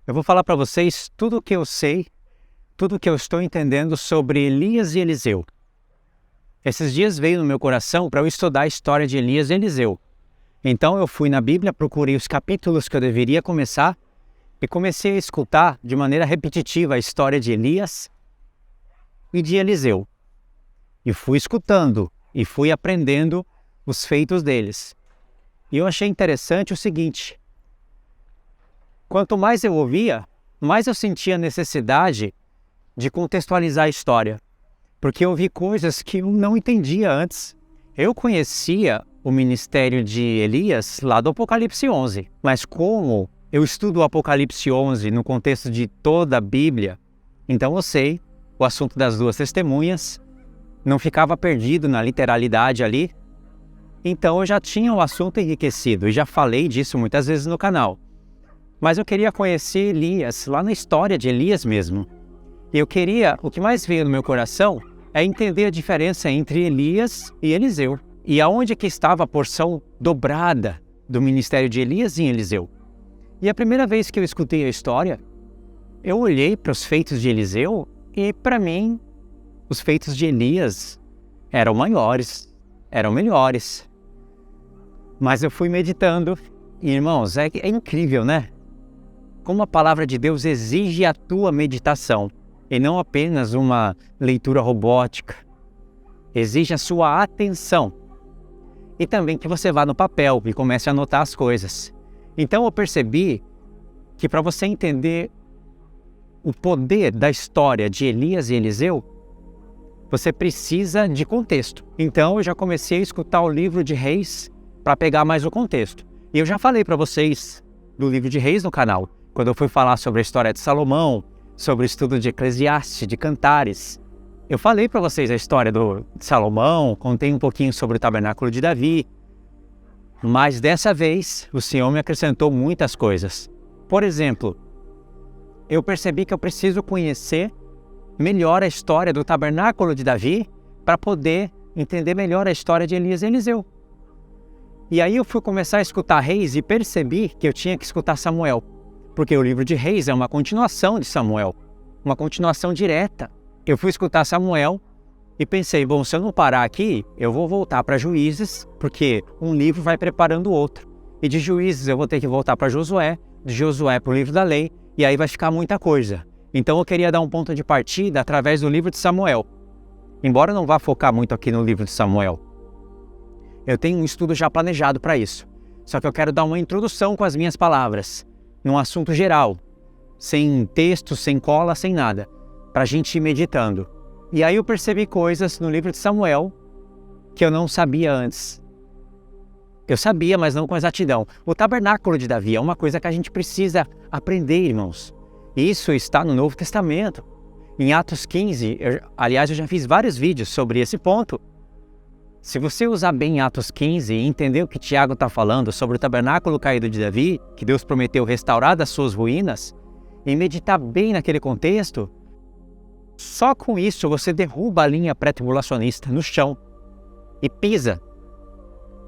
Eu vou falar para vocês tudo o que eu sei, tudo o que eu estou entendendo sobre Elias e Eliseu. Esses dias veio no meu coração para eu estudar a história de Elias e Eliseu. Então eu fui na Bíblia, procurei os capítulos que eu deveria começar e comecei a escutar de maneira repetitiva a história de Elias e de Eliseu. E fui escutando e fui aprendendo os feitos deles. E eu achei interessante o seguinte: quanto mais eu ouvia, mais eu sentia necessidade de contextualizar a história, porque eu vi coisas que eu não entendia antes. Eu conhecia o ministério de Elias lá do Apocalipse 11, mas como eu estudo o Apocalipse 11 no contexto de toda a Bíblia, então eu sei o assunto das duas testemunhas, não ficava perdido na literalidade ali, então eu já tinha o assunto enriquecido e já falei disso muitas vezes no canal. Mas eu queria conhecer Elias, lá na história de Elias mesmo. E o que mais veio no meu coração é entender a diferença entre Elias e Eliseu. E aonde que estava a porção dobrada do ministério de Elias e Eliseu. E a primeira vez que eu escutei a história, eu olhei para os feitos de Eliseu e, para mim, os feitos de Elias eram maiores, eram melhores. Mas eu fui meditando e, irmãos, é incrível, né? Como a palavra de Deus exige a tua meditação e não apenas uma leitura robótica. Exige a sua atenção. E também que você vá no papel e comece a anotar as coisas. Então eu percebi que para você entender o poder da história de Elias e Eliseu, você precisa de contexto. Então eu já comecei a escutar o livro de Reis para pegar mais o contexto. E eu já falei para vocês do livro de Reis no canal, quando eu fui falar sobre a história de Salomão, sobre o estudo de Eclesiastes, de Cantares. Eu falei para vocês a história de Salomão, contei um pouquinho sobre o tabernáculo de Davi, mas dessa vez o Senhor me acrescentou muitas coisas. Por exemplo, eu percebi que eu preciso conhecer melhor a história do tabernáculo de Davi para poder entender melhor a história de Elias e Eliseu. E aí eu fui começar a escutar Reis e percebi que eu tinha que escutar Samuel, porque o livro de Reis é uma continuação de Samuel, uma continuação direta. Eu fui escutar Samuel e pensei, bom, se eu não parar aqui, eu vou voltar para Juízes, porque um livro vai preparando o outro. E de Juízes eu vou ter que voltar para Josué, de Josué para o livro da lei, e aí vai ficar muita coisa. Então eu queria dar um ponto de partida através do livro de Samuel. Embora eu não vá focar muito aqui no livro de Samuel. Eu tenho um estudo já planejado para isso. Só que eu quero dar uma introdução com as minhas palavras, num assunto geral, sem texto, sem cola, sem nada, para a gente ir meditando. E aí eu percebi coisas no livro de Samuel que eu não sabia antes. Eu sabia, mas não com exatidão. O tabernáculo de Davi é uma coisa que a gente precisa aprender, irmãos. Isso está no Novo Testamento. Em Atos 15, aliás, eu já fiz vários vídeos sobre esse ponto. Se você usar bem Atos 15 e entender o que Tiago está falando sobre o tabernáculo caído de Davi, que Deus prometeu restaurar das suas ruínas, e meditar bem naquele contexto, só com isso você derruba a linha pré-tribulacionista no chão e pisa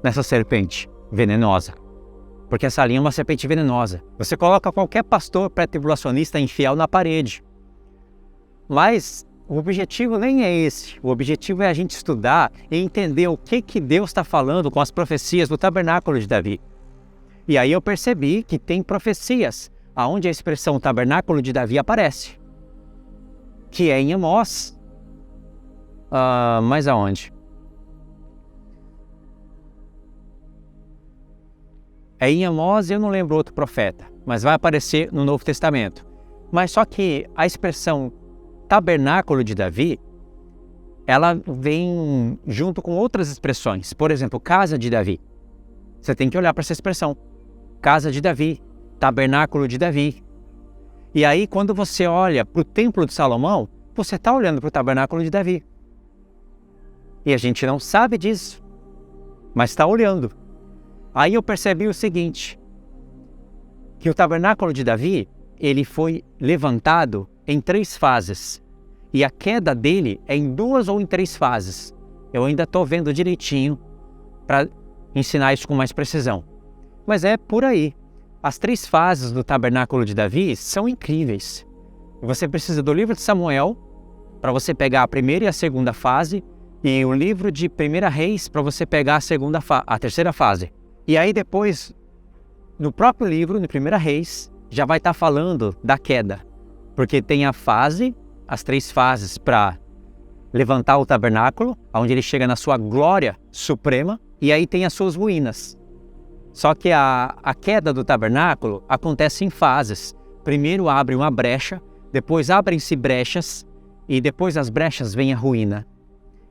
nessa serpente venenosa. Porque essa linha é uma serpente venenosa. Você coloca qualquer pastor pré-tribulacionista infiel na parede. Mas o objetivo nem é esse. O objetivo é a gente estudar e entender o que Deus está falando com as profecias do tabernáculo de Davi. E aí eu percebi que tem profecias onde a expressão tabernáculo de Davi aparece. Que é em Amós. Mas aonde? É em Amós e eu não lembro outro profeta, mas vai aparecer no Novo Testamento. Mas só que a expressão tabernáculo de Davi, ela vem junto com outras expressões. Por exemplo, casa de Davi. Você tem que olhar para essa expressão. Casa de Davi, tabernáculo de Davi. E aí, quando você olha para o templo de Salomão, você está olhando para o tabernáculo de Davi. E a gente não sabe disso, mas está olhando. Aí eu percebi o seguinte, que o tabernáculo de Davi, ele foi levantado em 3 fases. E a queda dele é em 2 ou em 3 fases. Eu ainda estou vendo direitinho para ensinar isso com mais precisão. Mas é por aí. As 3 fases do tabernáculo de Davi são incríveis. Você precisa do livro de Samuel para você pegar a primeira e a segunda fase, e o livro de 1 Reis para você pegar a terceira fase. E aí depois, no próprio livro, no 1 Reis, já vai estar falando da queda. Porque tem as 3 fases para levantar o tabernáculo, onde ele chega na sua glória suprema, e aí tem as suas ruínas. Só que a queda do tabernáculo acontece em fases. Primeiro abre uma brecha, depois abrem-se brechas, e depois das brechas vem a ruína.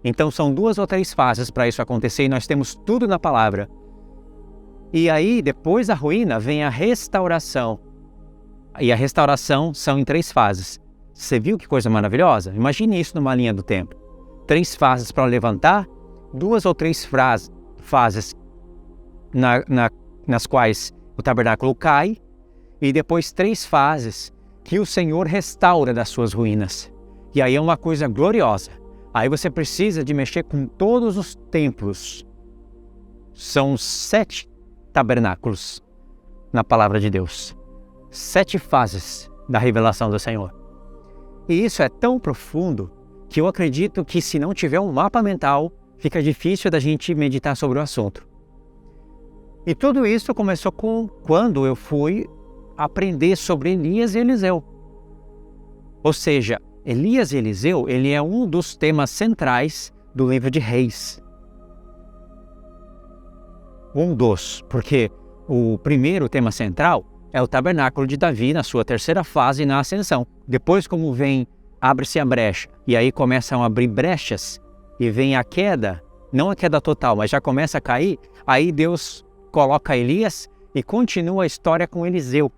Então são 2 ou 3 fases para isso acontecer, e nós temos tudo na palavra. E aí, depois da ruína, vem a restauração. E a restauração são em 3 fases. Você viu que coisa maravilhosa? Imagine isso numa linha do tempo. 3 fases para levantar, 2 ou 3 fases nas quais o tabernáculo cai, e depois 3 fases que o Senhor restaura das suas ruínas. E aí é uma coisa gloriosa. Aí você precisa de mexer com todos os templos. São 7 tabernáculos na palavra de Deus. 7 fases da revelação do Senhor. E isso é tão profundo que eu acredito que, se não tiver um mapa mental, fica difícil da gente meditar sobre o assunto. E tudo isso começou quando eu fui aprender sobre Elias e Eliseu. Ou seja, Elias e Eliseu, ele é um dos temas centrais do livro de Reis. Porque o primeiro tema central é o tabernáculo de Davi na sua terceira fase na ascensão. Depois, como abre-se a brecha, e aí começam a abrir brechas, e vem a queda, não a queda total, mas já começa a cair, aí Deus coloca Elias e continua a história com Eliseu,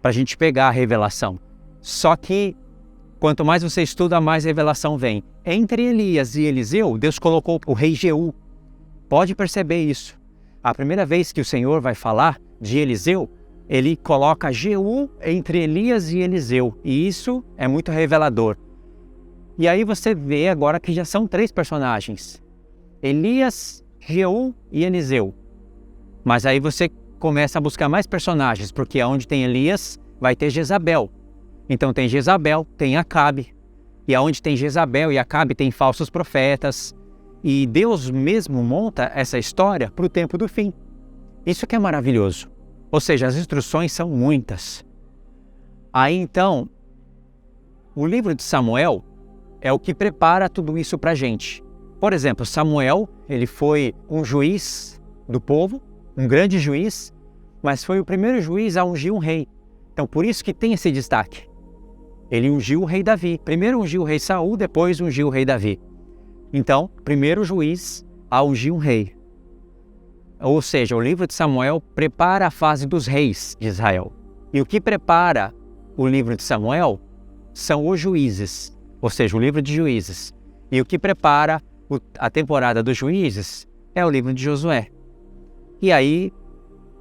para a gente pegar a revelação. Só que, quanto mais você estuda, mais revelação vem. Entre Elias e Eliseu, Deus colocou o rei Jeú. Pode perceber isso. A primeira vez que o Senhor vai falar de Eliseu, ele coloca Jeú entre Elias e Eliseu. E isso é muito revelador. E aí você vê agora que já são 3 personagens. Elias, Jeú e Eliseu. Mas aí você começa a buscar mais personagens, porque onde tem Elias, vai ter Jezabel. Então tem Jezabel, tem Acabe. E onde tem Jezabel e Acabe tem falsos profetas. E Deus mesmo monta essa história para o tempo do fim. Isso que é maravilhoso. Ou seja, as instruções são muitas. Aí então, o livro de Samuel é o que prepara tudo isso para a gente. Por exemplo, Samuel, ele foi um juiz do povo, um grande juiz, mas foi o primeiro juiz a ungir um rei. Então, por isso que tem esse destaque. Ele ungiu o rei Davi. Primeiro ungiu o rei Saul, depois ungiu o rei Davi. Então, primeiro juiz a ungir um rei. Ou seja, o livro de Samuel prepara a fase dos reis de Israel. E o que prepara o livro de Samuel são os juízes, ou seja, o livro de Juízes. E o que prepara a temporada dos juízes é o livro de Josué. E aí,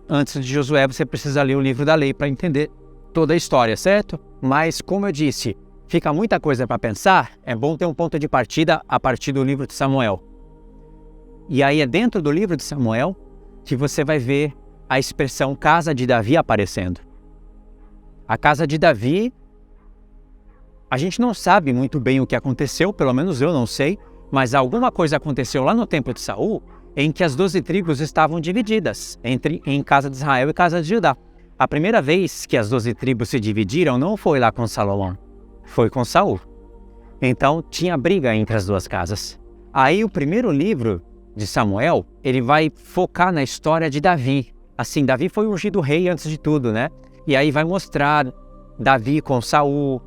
antes de Josué, você precisa ler o livro da lei para entender toda a história, certo? Mas, como eu disse, fica muita coisa para pensar, é bom ter um ponto de partida a partir do livro de Samuel. E aí é dentro do livro de Samuel que você vai ver a expressão casa de Davi aparecendo. A casa de Davi, a gente não sabe muito bem o que aconteceu, pelo menos eu não sei, mas alguma coisa aconteceu lá no tempo de Saul, em que as 12 tribos estavam divididas em casa de Israel e casa de Judá. A primeira vez que as 12 tribos se dividiram não foi lá com Salomão, foi com Saul. Então tinha briga entre as 2 casas. Aí o primeiro livro de Samuel, ele vai focar na história de Davi. Assim, Davi foi ungido rei antes de tudo, né? E aí vai mostrar Davi com Saul,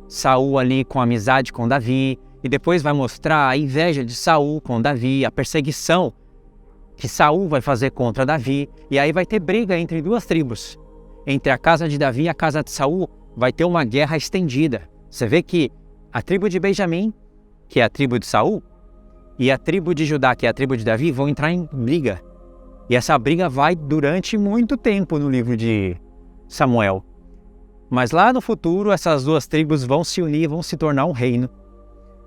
Saul ali com amizade com Davi, e depois vai mostrar a inveja de Saul com Davi, a perseguição que Saul vai fazer contra Davi, e aí vai ter briga entre 2 tribos. Entre a casa de Davi e a casa de Saul vai ter uma guerra estendida. Você vê que a tribo de Benjamim, que é a tribo de Saul, e a tribo de Judá, que é a tribo de Davi, vão entrar em briga. E essa briga vai durante muito tempo no livro de Samuel. Mas lá no futuro, essas 2 tribos vão se unir, vão se tornar um reino.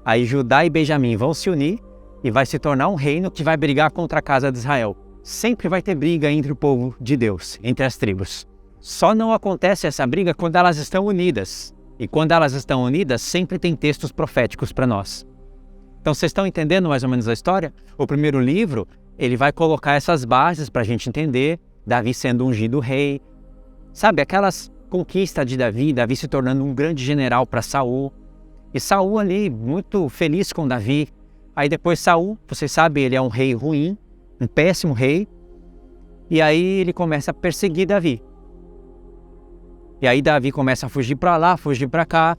Aí Judá e Benjamim vão se unir e vai se tornar um reino que vai brigar contra a casa de Israel. sempre vai ter briga entre o povo de Deus, entre as tribos. Só não acontece essa briga quando elas estão unidas. E quando elas estão unidas, sempre tem textos proféticos para nós. Então vocês estão entendendo mais ou menos a história? O primeiro livro, ele vai colocar essas bases para a gente entender. Davi sendo ungido rei. Sabe, aquelas conquistas de Davi, Davi se tornando um grande general para Saul. E Saul ali, muito feliz com Davi. Aí depois Saul, vocês sabem, ele é um rei ruim, um péssimo rei. E aí ele começa a perseguir Davi. E aí Davi começa a fugir para lá, fugir para cá.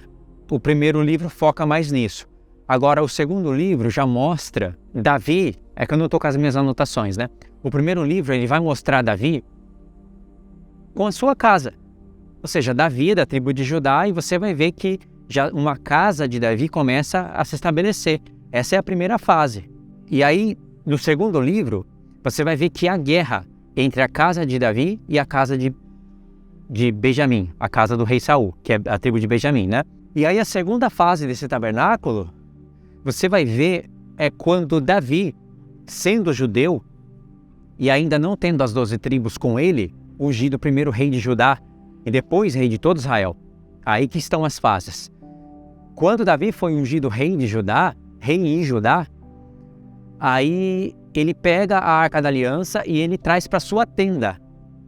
O primeiro livro foca mais nisso. Agora o segundo livro já mostra Davi, é que eu não estou com as minhas anotações, né? O primeiro livro ele vai mostrar Davi com a sua casa. Ou seja, Davi da tribo de Judá, e você vai ver que já uma casa de Davi começa a se estabelecer. Essa é a primeira fase. E aí, no segundo livro, você vai ver que há guerra entre a casa de Davi e a casa de Benjamim, a casa do rei Saul, que é a tribo de Benjamim, né? E aí a segunda fase desse tabernáculo, você vai ver, é quando Davi, sendo judeu, e ainda não tendo as 12 tribos com ele, ungido primeiro rei de Judá e depois rei de todo Israel. Aí que estão as fases. Quando Davi foi ungido rei em Judá, aí ele pega a Arca da Aliança e ele traz para sua tenda.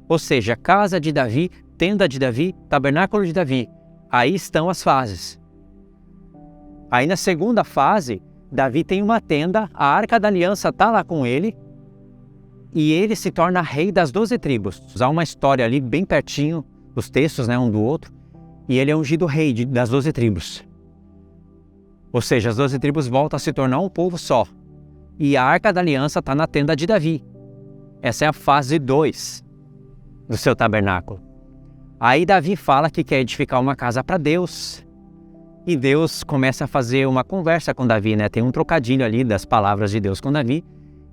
Ou seja, casa de Davi, tenda de Davi, tabernáculo de Davi. Aí estão as fases. Aí na segunda fase, Davi tem uma tenda, a Arca da Aliança está lá com ele, e ele se torna rei das 12 tribos. Há uma história ali bem pertinho, os textos, né, um do outro, e ele é ungido rei das 12 tribos. Ou seja, as 12 tribos voltam a se tornar um povo só. E a Arca da Aliança está na tenda de Davi. Essa é a fase 2 do seu tabernáculo. Aí Davi fala que quer edificar uma casa para Deus. E Deus começa a fazer uma conversa com Davi, né? Tem um trocadilho ali das palavras de Deus com Davi.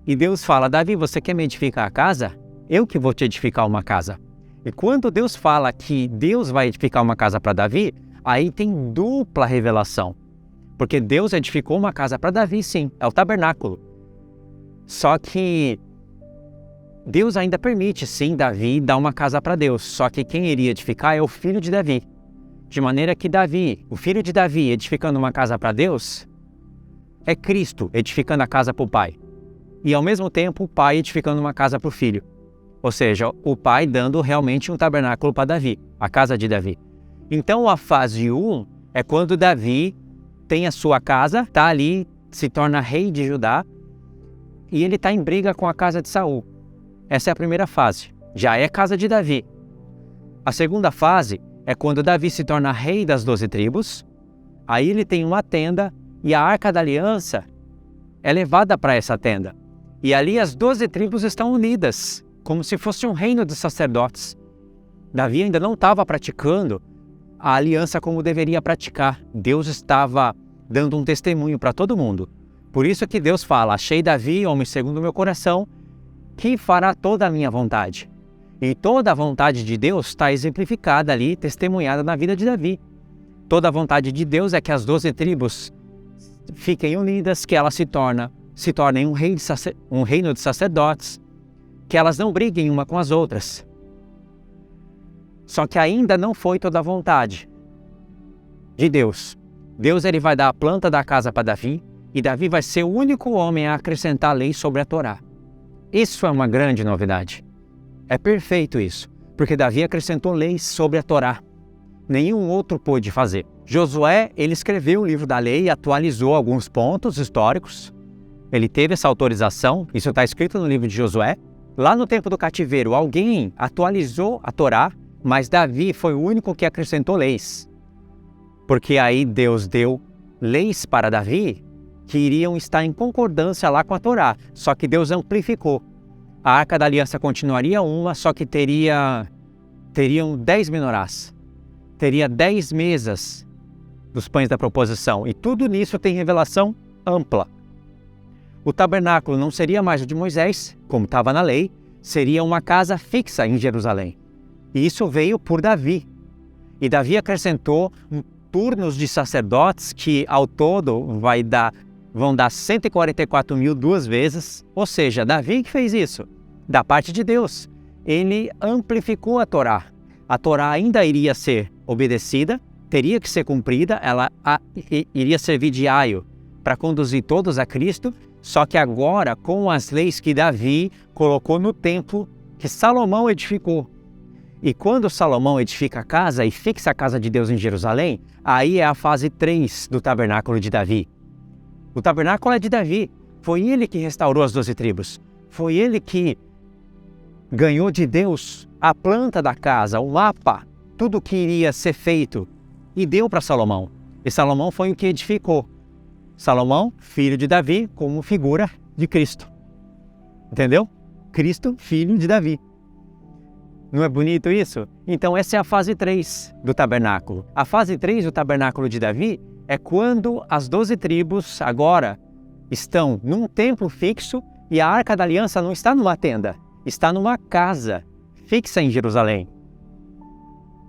E Deus fala, Davi, você quer me edificar a casa? Eu que vou te edificar uma casa. E quando Deus fala que Deus vai edificar uma casa para Davi, aí tem dupla revelação. Porque Deus edificou uma casa para Davi, sim, é o tabernáculo. Só que Deus ainda permite, sim, Davi dar uma casa para Deus. Só que quem iria edificar é o filho de Davi. De maneira que Davi, o filho de Davi, edificando uma casa para Deus, é Cristo edificando a casa para o Pai. E ao mesmo tempo o Pai edificando uma casa para o Filho. Ou seja, o Pai dando realmente um tabernáculo para Davi, a casa de Davi. Então a fase 1 é quando Davi tem a sua casa, está ali, se torna rei de Judá, e ele está em briga com a casa de Saul. Essa é a primeira fase, já é casa de Davi. A segunda fase é quando Davi se torna rei das 12 tribos, aí ele tem uma tenda e a Arca da Aliança é levada para essa tenda. E ali as 12 tribos estão unidas, como se fosse um reino dos sacerdotes. Davi ainda não estava praticando a aliança como deveria praticar. Deus estava dando um testemunho para todo mundo. Por isso que Deus fala, achei Davi, homem segundo o meu coração, que fará toda a minha vontade. E toda a vontade de Deus está exemplificada ali, testemunhada na vida de Davi. Toda a vontade de Deus é que as 12 tribos fiquem unidas, que elas se tornem um reino de sacerdotes, que elas não briguem uma com as outras. Só que ainda não foi toda a vontade de Deus. Deus ele vai dar a planta da casa para Davi, e Davi vai ser o único homem a acrescentar a lei sobre a Torá. Isso é uma grande novidade. É perfeito isso, porque Davi acrescentou leis sobre a Torá. Nenhum outro pôde fazer. Josué, ele escreveu o livro da lei e atualizou alguns pontos históricos. Ele teve essa autorização, isso está escrito no livro de Josué. Lá no tempo do cativeiro, alguém atualizou a Torá, mas Davi foi o único que acrescentou leis. Porque aí Deus deu leis para Davi que iriam estar em concordância lá com a Torá, só que Deus amplificou. A Arca da Aliança continuaria uma, só que teriam 10 menorás. Teria 10 mesas dos pães da proposição, e tudo nisso tem revelação ampla. O tabernáculo não seria mais o de Moisés, como estava na lei, seria uma casa fixa em Jerusalém. E isso veio por Davi. E Davi acrescentou turnos de sacerdotes que ao todo vão dar 144 mil 2 vezes. Ou seja, Davi que fez isso. da parte de Deus. Ele amplificou a Torá. A Torá ainda iria ser obedecida, teria que ser cumprida, ela iria servir de aio para conduzir todos a Cristo, só que agora com as leis que Davi colocou no templo que Salomão edificou. E quando Salomão edifica a casa e fixa a casa de Deus em Jerusalém, aí é a fase 3 do tabernáculo de Davi. O tabernáculo é de Davi. Foi ele que restaurou as 12 tribos. Foi ele que ganhou de Deus a planta da casa, o mapa, tudo que iria ser feito, e deu para Salomão. E Salomão foi o que edificou. Salomão, filho de Davi, como figura de Cristo. Entendeu? Cristo, filho de Davi. Não é bonito isso? Então essa é a fase 3 do tabernáculo. A fase 3 do tabernáculo de Davi é quando as 12 tribos agora estão num templo fixo e a Arca da Aliança não está numa tenda, está numa casa fixa em Jerusalém.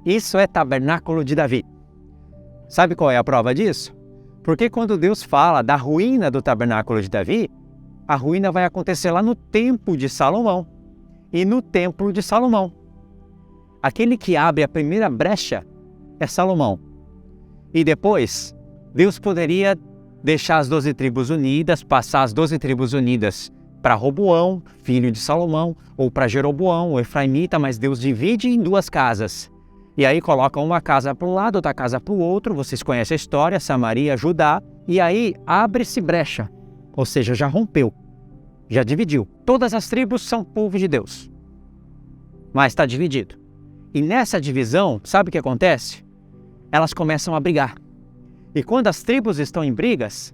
Isso é tabernáculo de Davi. Sabe qual é a prova disso? Porque quando Deus fala da ruína do tabernáculo de Davi, a ruína vai acontecer lá no templo de Salomão. E no templo de Salomão. Aquele que abre a primeira brecha é Salomão. E depois, Deus poderia deixar as 12 tribos unidas, passar as 12 tribos unidas para Roboão, filho de Salomão, ou para Jeroboão, o efraimita, mas Deus divide em 2 casas. E aí coloca uma casa para um lado, outra casa para o outro, vocês conhecem a história, Samaria, Judá, e aí abre-se brecha, ou seja, já rompeu, já dividiu. Todas as tribos são povo de Deus, mas está dividido. E nessa divisão, sabe o que acontece? Elas começam a brigar. E quando as tribos estão em brigas,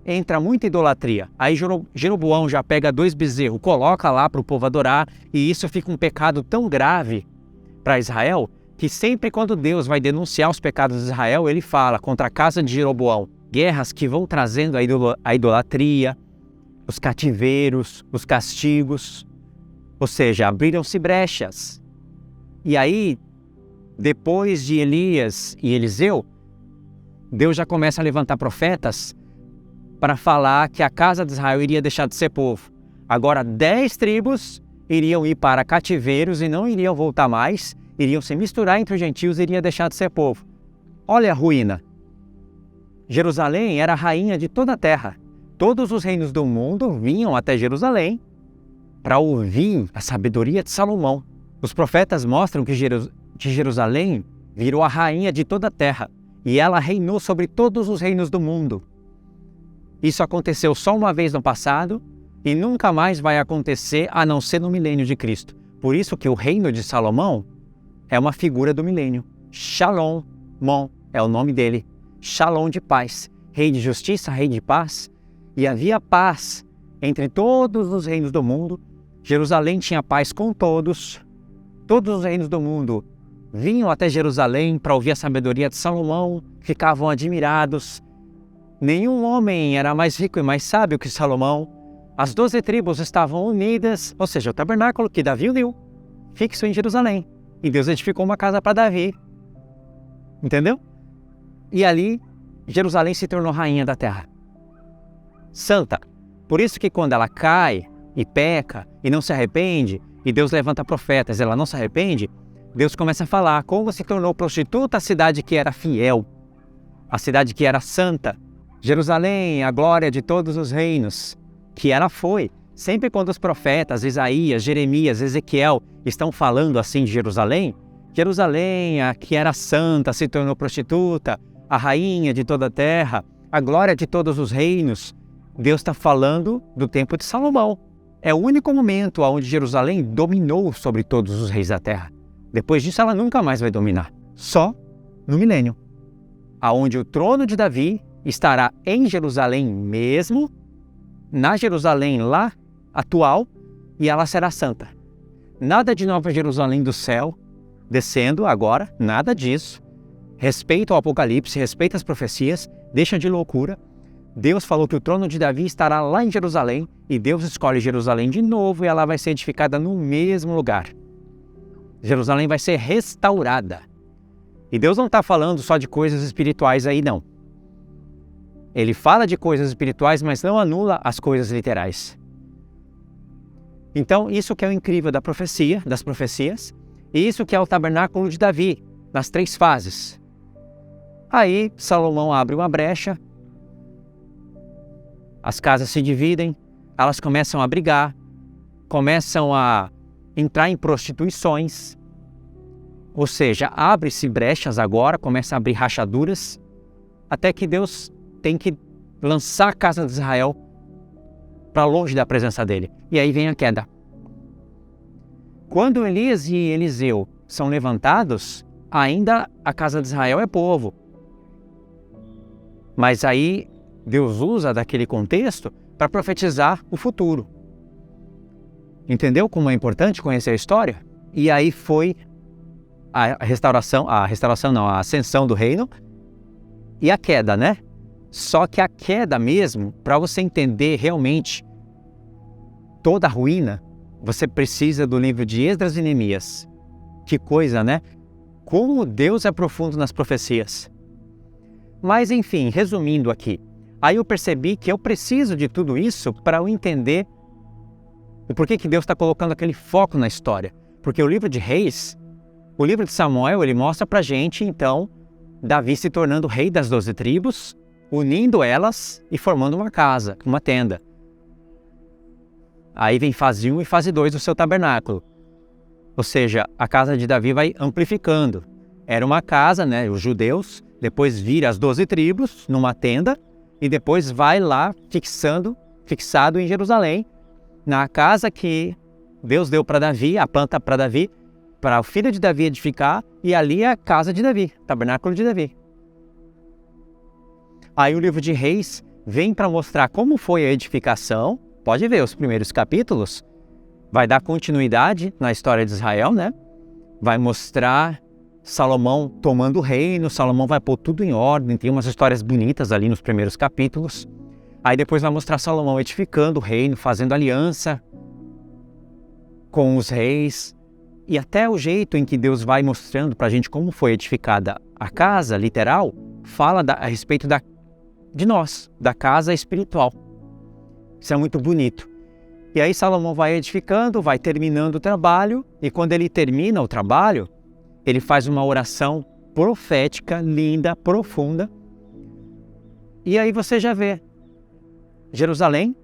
entra muita idolatria. Aí Jeroboão já pega 2 bezerros, coloca lá para o povo adorar, e isso fica um pecado tão grave para Israel, que sempre quando Deus vai denunciar os pecados de Israel, ele fala contra a casa de Jeroboão. Guerras que vão trazendo a idolatria, os cativeiros, os castigos. Ou seja, abriram-se brechas. E aí, depois de Elias e Eliseu, Deus já começa a levantar profetas para falar que a casa de Israel iria deixar de ser povo. Agora 10 tribos iriam ir para cativeiros e não iriam voltar mais, iriam se misturar entre os gentios e iriam deixar de ser povo. Olha a ruína. Jerusalém era a rainha de toda a terra. Todos os reinos do mundo vinham até Jerusalém para ouvir a sabedoria de Salomão. Os profetas mostram que Jerusalém virou a rainha de toda a terra e ela reinou sobre todos os reinos do mundo. Isso aconteceu só uma vez no passado e nunca mais vai acontecer a não ser no milênio de Cristo. Por isso que o reino de Salomão é uma figura do milênio. Shalom, Mon é o nome dele. Shalom de paz, rei de justiça, rei de paz. E havia paz entre todos os reinos do mundo. Jerusalém tinha paz com todos. Todos os reinos do mundo vinham até Jerusalém para ouvir a sabedoria de Salomão, ficavam admirados. Nenhum homem era mais rico e mais sábio que Salomão. As 12 tribos estavam unidas, ou seja, o tabernáculo que Davi uniu, fixo em Jerusalém. E Deus edificou uma casa para Davi. Entendeu? E ali, Jerusalém se tornou rainha da terra. Santa. Por isso que quando ela cai e peca e não se arrepende, e Deus levanta profetas, ela não se arrepende, Deus começa a falar como se tornou prostituta a cidade que era fiel, a cidade que era santa. Jerusalém, a glória de todos os reinos, que ela foi. Sempre quando os profetas, Isaías, Jeremias, Ezequiel estão falando assim de Jerusalém, Jerusalém, a que era santa, se tornou prostituta, a rainha de toda a terra, a glória de todos os reinos. Deus está falando do tempo de Salomão. É o único momento onde Jerusalém dominou sobre todos os reis da terra. Depois disso, ela nunca mais vai dominar. Só no milênio, aonde o trono de Davi estará em Jerusalém mesmo, na Jerusalém lá atual, e ela será santa. Nada de Nova Jerusalém do céu, descendo agora, nada disso. Respeita o Apocalipse, respeita as profecias, deixa de loucura. Deus falou que o trono de Davi estará lá em Jerusalém, e Deus escolhe Jerusalém de novo e ela vai ser edificada no mesmo lugar. Jerusalém vai ser restaurada. E Deus não está falando só de coisas espirituais aí, não. Ele fala de coisas espirituais, mas não anula as coisas literais. Então, isso que é o incrível da profecia, das profecias, e isso que é o tabernáculo de Davi, nas 3 fases. Aí, Salomão abre uma brecha, as casas se dividem, elas começam a brigar, começam a entrar em prostituições, ou seja, abre-se brechas agora, começa a abrir rachaduras, até que Deus tem que lançar a casa de Israel para longe da presença dele. E aí vem a queda. Quando Elias e Eliseu são levantados, ainda a casa de Israel é povo. Mas aí Deus usa daquele contexto para profetizar o futuro. Entendeu como é importante conhecer a história? E aí foi a ascensão do reino e a queda, né? Só que a queda mesmo, para você entender realmente toda a ruína, você precisa do livro de Esdras e Neemias. Que coisa, né? Como Deus é profundo nas profecias. Mas enfim, resumindo aqui, aí eu percebi que eu preciso de tudo isso para eu entender o porquê que Deus está colocando aquele foco na história. Porque o livro de Reis, o livro de Samuel, ele mostra pra gente, então, Davi se tornando rei das 12 tribos, unindo elas e formando uma casa, uma tenda. Aí vem fase 1 e fase 2 do seu tabernáculo. Ou seja, a casa de Davi vai amplificando. Era uma casa, né, os judeus, depois vira as 12 tribos numa tenda e depois vai lá fixado em Jerusalém, na casa que Deus deu para Davi, a planta para Davi, para o filho de Davi edificar, e ali é a casa de Davi, o tabernáculo de Davi. Aí o livro de Reis vem para mostrar como foi a edificação. Pode ver os primeiros capítulos, vai dar continuidade na história de Israel, né? Vai mostrar Salomão tomando o reino, Salomão vai pôr tudo em ordem, tem umas histórias bonitas ali nos primeiros capítulos. Aí depois vai mostrar Salomão edificando o reino, fazendo aliança com os reis. E até o jeito em que Deus vai mostrando para a gente como foi edificada a casa, literal, fala a respeito de nós, da casa espiritual. Isso é muito bonito. E aí Salomão vai edificando, vai terminando o trabalho, e quando ele termina o trabalho, ele faz uma oração profética, linda, profunda. E aí você já vê Jerusalém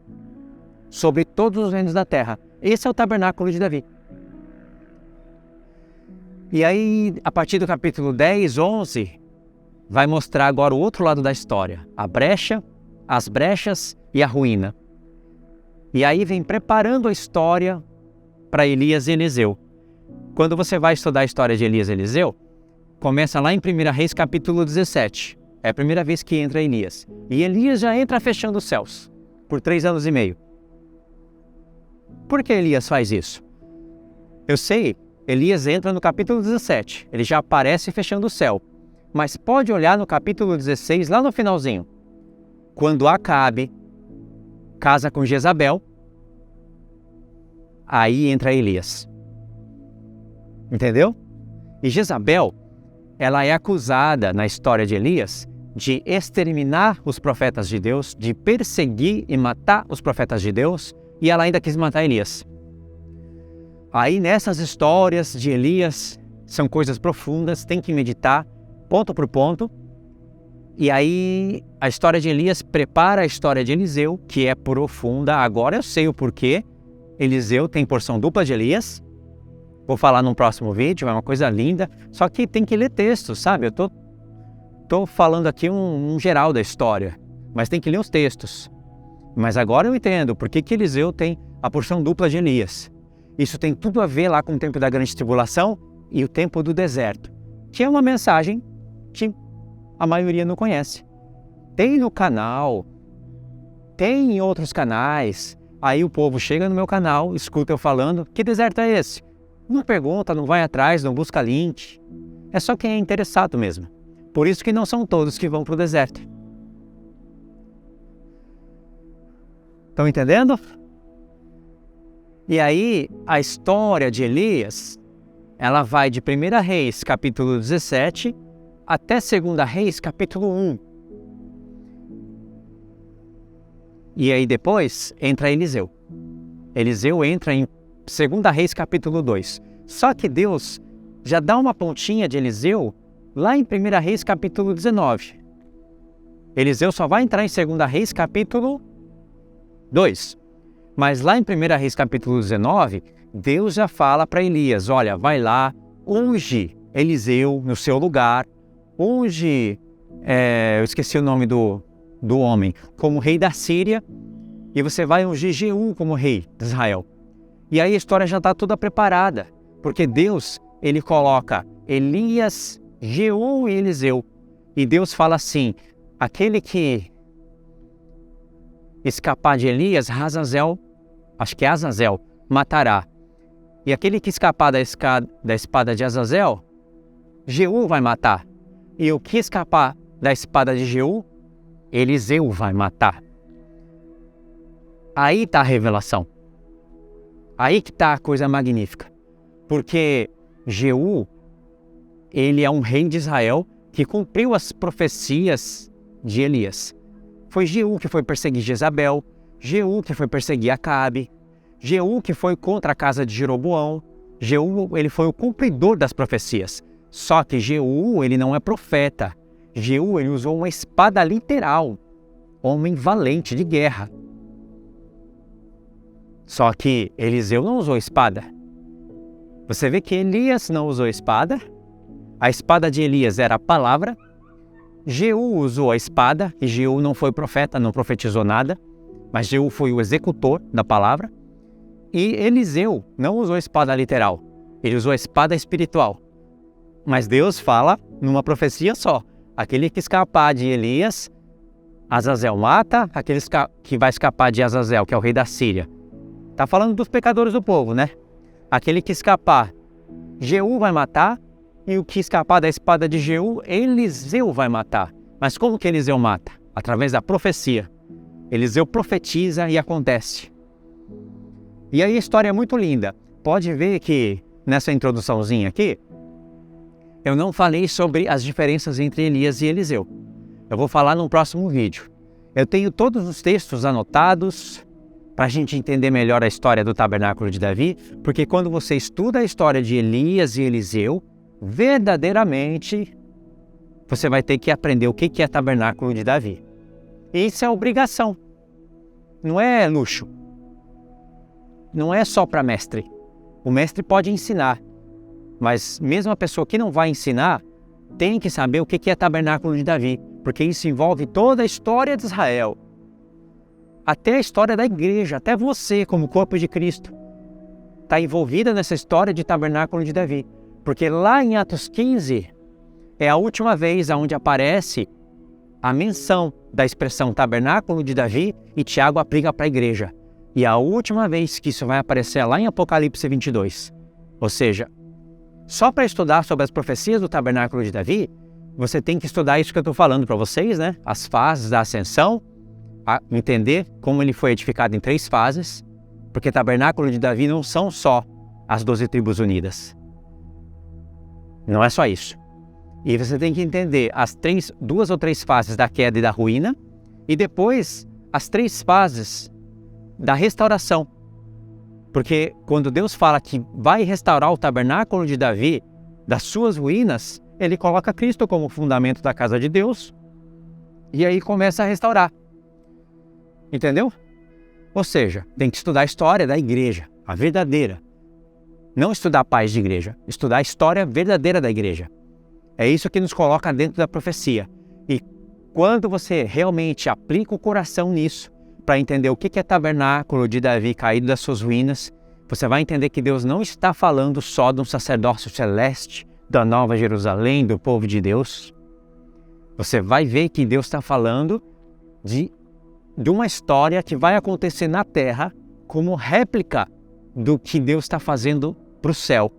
sobre todos os reinos da terra. Esse é o tabernáculo de Davi. E aí, a partir do capítulo 10, 11, vai mostrar agora o outro lado da história. A brecha, as brechas e a ruína. E aí vem preparando a história para Elias e Eliseu. Quando você vai estudar a história de Elias e Eliseu, começa lá em 1 Reis capítulo 17. É a primeira vez que entra Elias. E Elias já entra fechando os céus, por 3 anos e meio. Por que Elias faz isso? Eu sei, Elias entra no capítulo 17, ele já aparece fechando o céu. Mas pode olhar no capítulo 16, lá no finalzinho. Quando Acabe casa com Jezabel, aí entra Elias. Entendeu? E Jezabel, ela é acusada na história de Elias de exterminar os profetas de Deus, de perseguir e matar os profetas de Deus, e ela ainda quis matar Elias. Aí nessas histórias de Elias, são coisas profundas, tem que meditar, ponto por ponto. E aí a história de Elias prepara a história de Eliseu, que é profunda. Agora eu sei o porquê. Eliseu tem porção dupla de Elias. Vou falar num próximo vídeo, é uma coisa linda. Só que tem que ler textos, sabe? Eu tô falando aqui um geral da história, mas tem que ler os textos. Mas agora eu entendo por que Eliseu tem a porção dupla de Elias. Isso tem tudo a ver lá com o tempo da grande tribulação e o tempo do deserto, que é uma mensagem que a maioria não conhece. Tem no canal, tem em outros canais. Aí o povo chega no meu canal, escuta eu falando, que deserto é esse? Não pergunta, não vai atrás, não busca link. É só quem é interessado mesmo. Por isso que não são todos que vão para o deserto. Estão entendendo? E aí, a história de Elias, ela vai de 1 Reis, capítulo 17, até 2 Reis, capítulo 1. E aí depois entra Eliseu. Eliseu entra em 2 Reis capítulo 2. Só que Deus já dá uma pontinha de Eliseu lá em 1 Reis capítulo 19. Eliseu só vai entrar em 2 Reis capítulo 2. Mas lá em 1 Reis capítulo 19, Deus já fala para Elias, olha, vai lá, unge Eliseu no seu lugar, unge, eu esqueci o nome do homem, como rei da Síria, e você vai ungir Jeú como rei de Israel. E aí a história já está toda preparada, porque Deus, ele coloca Elias, Jeú e Eliseu. E Deus fala assim, aquele que escapar de Elias, Azazel matará. E aquele que escapar da espada de Azazel, Jeú vai matar. E o que escapar da espada de Jeú, Eliseu vai matar. Aí está a revelação. Aí que está a coisa magnífica. Porque Jeú, ele é um rei de Israel que cumpriu as profecias de Elias. Foi Jeú que foi perseguir Jezabel, Jeú que foi perseguir Acabe, Jeú que foi contra a casa de Jeroboão. Jeú, ele foi o cumpridor das profecias. Só que Jeú, ele não é profeta. Jeú, ele usou uma espada literal. Homem valente de guerra. Só que Eliseu não usou espada. Você vê que Elias não usou espada. A espada de Elias era a palavra. Jeú usou a espada, e Jeú não foi profeta, não profetizou nada. Mas Jeú foi o executor da palavra. E Eliseu não usou a espada literal. Ele usou a espada espiritual. Mas Deus fala numa profecia só. Aquele que escapar de Elias, Azazel mata. Aquele que vai escapar de Azazel, que é o rei da Síria. Está falando dos pecadores do povo, né? Aquele que escapar, Jeú vai matar. E o que escapar da espada de Jeú, Eliseu vai matar. Mas como que Eliseu mata? Através da profecia. Eliseu profetiza e acontece. E aí a história é muito linda. Pode ver que nessa introduçãozinha aqui, eu não falei sobre as diferenças entre Elias e Eliseu. Eu vou falar no próximo vídeo. Eu tenho todos os textos anotados para a gente entender melhor a história do tabernáculo de Davi, porque quando você estuda a história de Elias e Eliseu, verdadeiramente você vai ter que aprender o que é tabernáculo de Davi. E isso é obrigação, não é luxo. Não é só para mestre. O mestre pode ensinar, mas mesmo a pessoa que não vai ensinar tem que saber o que é tabernáculo de Davi, porque isso envolve toda a história de Israel, até a história da igreja, até você como corpo de Cristo está envolvida nessa história de tabernáculo de Davi, porque lá em Atos 15 é a última vez onde aparece a menção da expressão tabernáculo de Davi e Tiago aplica para a igreja. E a última vez que isso vai aparecer é lá em Apocalipse 22. Ou seja, só para estudar sobre as profecias do tabernáculo de Davi, você tem que estudar isso que eu estou falando para vocês, né? As fases da ascensão, entender como ele foi edificado em 3 fases, porque tabernáculo de Davi não são só as 12 tribos unidas. Não é só isso. E você tem que entender as 2 ou 3 fases da queda e da ruína, e depois as 3 fases da restauração. Porque quando Deus fala que vai restaurar o tabernáculo de Davi das suas ruínas, ele coloca Cristo como fundamento da casa de Deus e aí começa a restaurar. Entendeu? Ou seja, tem que estudar a história da igreja, a verdadeira. Não estudar paz de igreja, estudar a história verdadeira da igreja. É isso que nos coloca dentro da profecia. E quando você realmente aplica o coração nisso, para entender o que é tabernáculo de Davi caído das suas ruínas, você vai entender que Deus não está falando só de um sacerdócio celeste, da Nova Jerusalém, do povo de Deus. Você vai ver que Deus está falando de uma história que vai acontecer na terra como réplica do que Deus está fazendo para o céu.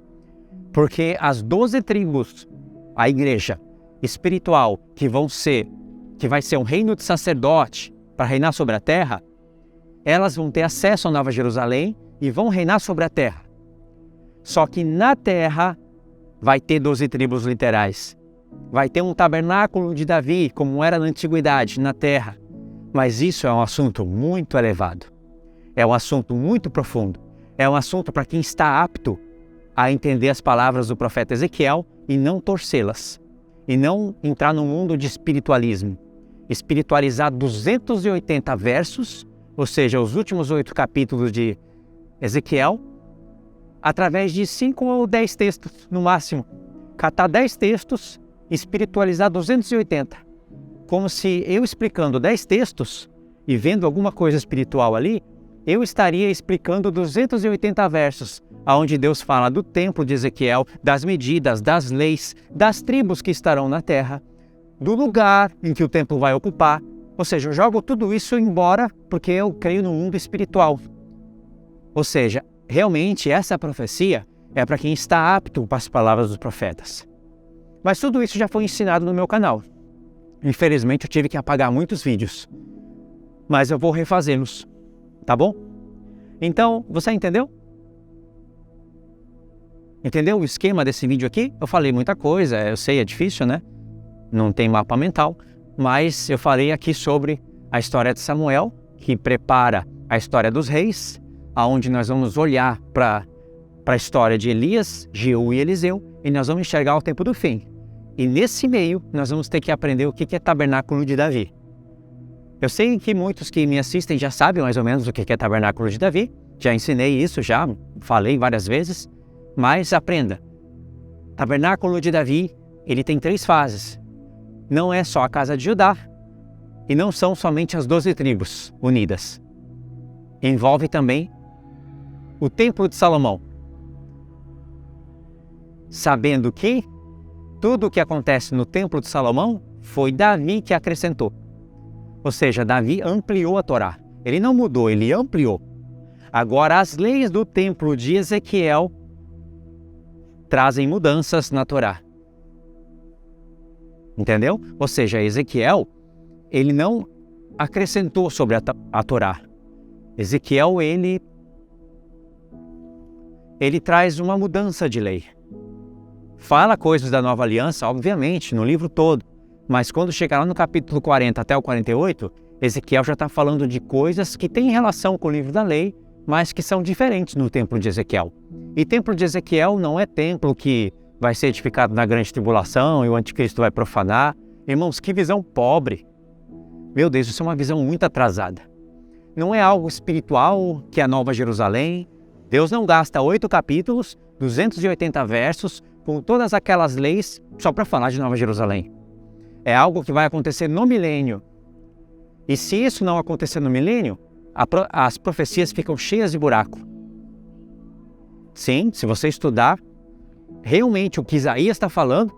Porque as 12 tribos, a igreja espiritual, que vai ser um reino de sacerdote para reinar sobre a terra, elas vão ter acesso à Nova Jerusalém e vão reinar sobre a terra. Só que na terra vai ter 12 tribos literais. Vai ter um tabernáculo de Davi, como era na antiguidade, na terra. Mas isso é um assunto muito elevado. É um assunto muito profundo. É um assunto para quem está apto a entender as palavras do profeta Ezequiel e não torcê-las. E não entrar no mundo de espiritualismo. Espiritualizar 280 versos, ou seja, os últimos 8 capítulos de Ezequiel, através de 5 ou 10 textos, no máximo. Catar 10 textos, espiritualizar 280. Como se eu explicando 10 textos e vendo alguma coisa espiritual ali, eu estaria explicando 280 versos, onde Deus fala do templo de Ezequiel, das medidas, das leis, das tribos que estarão na terra, do lugar em que o templo vai ocupar. Ou seja, eu jogo tudo isso embora porque eu creio no mundo espiritual. Ou seja, realmente essa profecia é para quem está apto para as palavras dos profetas. Mas tudo isso já foi ensinado no meu canal. Infelizmente eu tive que apagar muitos vídeos, mas eu vou refazê-los, tá bom? Então, você entendeu? Entendeu o esquema desse vídeo aqui? Eu falei muita coisa, eu sei, é difícil, né? Não tem mapa mental, mas eu falei aqui sobre a história de Samuel, que prepara a história dos reis, aonde nós vamos olhar para a história de Elias, Jeú e Eliseu, e nós vamos enxergar o tempo do fim. E nesse meio, nós vamos ter que aprender o que é tabernáculo de Davi. Eu sei que muitos que me assistem já sabem mais ou menos o que é tabernáculo de Davi. Já ensinei isso, já falei várias vezes. Mas aprenda. Tabernáculo de Davi, ele tem 3 fases. Não é só a casa de Judá. E não são somente as 12 tribos unidas. Envolve também o templo de Salomão. Sabendo que tudo o que acontece no templo de Salomão foi Davi que acrescentou. Ou seja, Davi ampliou a Torá. Ele não mudou, ele ampliou. Agora, as leis do templo de Ezequiel trazem mudanças na Torá. Entendeu? Ou seja, Ezequiel, ele não acrescentou sobre a Torá. Ezequiel, ele traz uma mudança de lei. Fala coisas da nova aliança, obviamente, no livro todo. Mas quando chegar lá no capítulo 40 até o 48, Ezequiel já está falando de coisas que têm relação com o livro da lei, mas que são diferentes no templo de Ezequiel. E templo de Ezequiel não é templo que vai ser edificado na grande tribulação e o anticristo vai profanar. Irmãos, que visão pobre. Meu Deus, isso é uma visão muito atrasada. Não é algo espiritual que é a Nova Jerusalém. Deus não gasta 8 capítulos, 280 versos, com todas aquelas leis só para falar de Nova Jerusalém. É algo que vai acontecer no milênio. E se isso não acontecer no milênio, as profecias ficam cheias de buraco. Sim, se você estudar realmente o que Isaías está falando,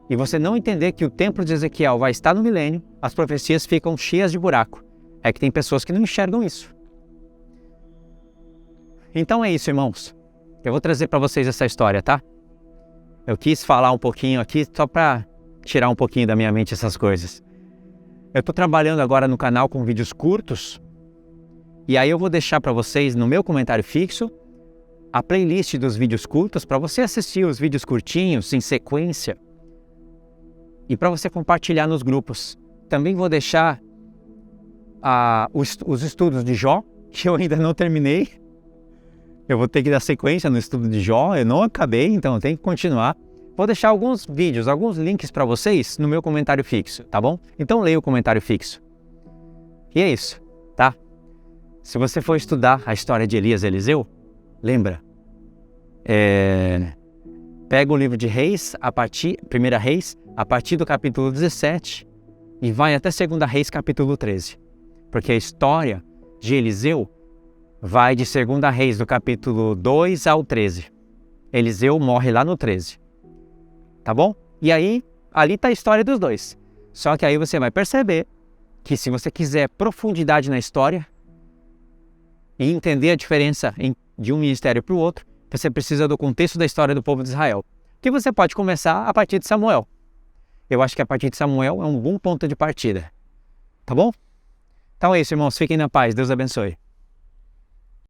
e você não entender que o templo de Ezequiel vai estar no milênio, as profecias ficam cheias de buraco. É que tem pessoas que não enxergam isso. Então é isso, irmãos. Eu vou trazer para vocês essa história, tá? Eu quis falar um pouquinho aqui só para tirar um pouquinho da minha mente essas coisas. Eu estou trabalhando agora no canal com vídeos curtos, e aí eu vou deixar para vocês no meu comentário fixo a playlist dos vídeos curtos para você assistir os vídeos curtinhos em sequência e para você compartilhar nos grupos. Também vou deixar os estudos de Jó, que eu ainda não terminei. Eu vou ter que dar sequência no estudo de Jó, eu não acabei, então eu tenho que continuar. Vou deixar alguns vídeos, alguns links para vocês no meu comentário fixo, tá bom? Então leia o comentário fixo. E é isso, tá? Se você for estudar a história de Elias e Eliseu, lembra, pega o livro de Reis, 1 Reis, a partir do capítulo 17 e vai até 2 Reis, capítulo 13. Porque a história de Eliseu vai de 2 Reis, do capítulo 2 ao 13. Eliseu morre lá no 13. Tá bom? E aí, ali está a história dos dois. Só que aí você vai perceber que se você quiser profundidade na história e entender a diferença de um ministério para o outro, você precisa do contexto da história do povo de Israel. Que você pode começar a partir de Samuel. Eu acho que a partir de Samuel é um bom ponto de partida. Tá bom? Então é isso, irmãos. Fiquem na paz. Deus abençoe.